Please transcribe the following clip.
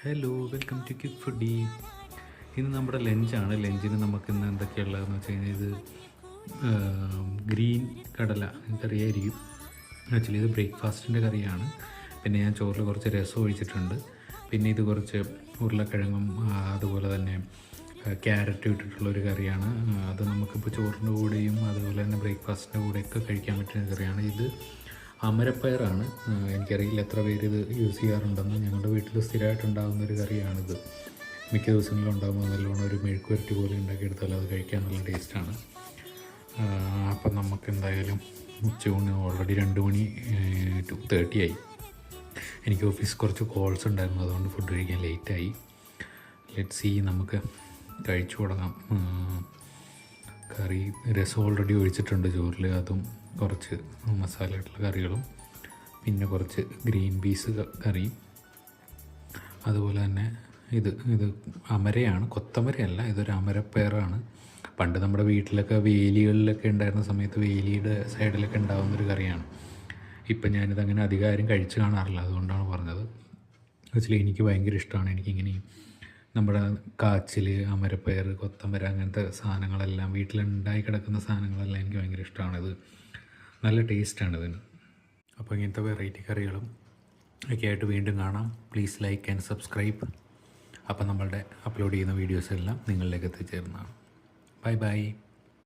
Hello, welcome to quick foodie. ഇന്ന് നമ്മുടെ ലഞ്ചാണ്. ലഞ്ചിന് നമുക്ക് ഇന്ന് എന്തൊക്കെയുള്ളതെന്ന് വെച്ച് കഴിഞ്ഞാൽ ഇത് ഗ്രീൻ കടല കറിയായിരിക്കും. ആക്ച്വലി ഇത് ബ്രേക്ക്ഫാസ്റ്റിൻ്റെ കറിയാണ്. പിന്നെ ഞാൻ ചോറിൽ കുറച്ച് രസം ഒഴിച്ചിട്ടുണ്ട്. പിന്നെ ഇത് കുറച്ച് ഉരുളക്കിഴങ്ങും അതുപോലെ തന്നെ ക്യാരറ്റും ഇട്ടിട്ടുള്ളൊരു കറിയാണ്. അത് നമുക്കിപ്പോൾ ചോറിൻ്റെ കൂടെയും അതുപോലെ തന്നെ ബ്രേക്ക്ഫാസ്റ്റിൻ്റെ കൂടെയൊക്കെ കഴിക്കാൻ പറ്റുന്ന കറിയാണ്. ഇത് അമരപ്പയറാണ്. എനിക്കറിയില്ല എത്ര പേര് ഇത് യൂസ് ചെയ്യാറുണ്ടെന്ന്. ഞങ്ങളുടെ വീട്ടിൽ സ്ഥിരമായിട്ടുണ്ടാകുന്നൊരു കറിയാണിത്. മിക്ക ദിവസങ്ങളിലും ഉണ്ടാകുമ്പോൾ നല്ലോണം ഒരു മെഴുക്കുവരട്ടി പോലെ ഉണ്ടാക്കിയെടുത്താൽ അത് കഴിക്കാൻ നല്ല ടേസ്റ്റാണ്. അപ്പം നമുക്ക് എന്തായാലും ഉച്ചയൂണ് ഓൾറെഡി 2:30 ആയി. എനിക്ക് ഓഫീസ് കുറച്ച് കോൾസ് ഉണ്ടായിരുന്നു, അതുകൊണ്ട് ഫുഡ് കഴിക്കാൻ ലേറ്റായി. ലെറ്റ് സീ, നമുക്ക് കഴിച്ചു തുടങ്ങാം. കറി രസം ഓൾറെഡി ഒഴിച്ചിട്ടുണ്ട് ചോറിൽ, അതും കുറച്ച് മസാല ഇട്ടുള്ള കറികളും പിന്നെ കുറച്ച് ഗ്രീൻ പീസ് കറിയും. അതുപോലെ തന്നെ ഇത് അമരയാണ്, കൊത്തമരയല്ല, ഇതൊരു അമരപ്പയറാണ്. പണ്ട് നമ്മുടെ വീട്ടിലൊക്കെ വേലികളിലൊക്കെ ഉണ്ടായിരുന്ന സമയത്ത് വേലിയുടെ സൈഡിലൊക്കെ ഉണ്ടാകുന്നൊരു കറിയാണ്. ഇപ്പം ഞാനിത് അങ്ങനെ അധികം ആരും കഴിച്ച് കാണാറില്ല, അതുകൊണ്ടാണ് പറഞ്ഞത്. ആക്ച്വലി എനിക്ക് ഭയങ്കര ഇഷ്ടമാണ്. എനിക്കിങ്ങനെ നമ്മുടെ കാച്ചിൽ, അമരപ്പയർ, കൊത്തമര അങ്ങനത്തെ സാധനങ്ങളെല്ലാം വീട്ടിലുണ്ടായി കിടക്കുന്ന സാധനങ്ങളെല്ലാം എനിക്ക് ഭയങ്കര ഇഷ്ടമാണിത്. നല്ല ടേസ്റ്റാണ് ഇതിന്. അപ്പോൾ ഇങ്ങനത്തെ വെറൈറ്റി കറികളും ഒക്കെ ആയിട്ട് വീണ്ടും കാണാം. Please like and subscribe. അപ്പോൾ നമ്മളുടെ അപ്ലോഡ് ചെയ്യുന്ന വീഡിയോസ് എല്ലാം നിങ്ങളിലേക്ക് എത്തിച്ചേരുന്നതാണ്. Bye bye.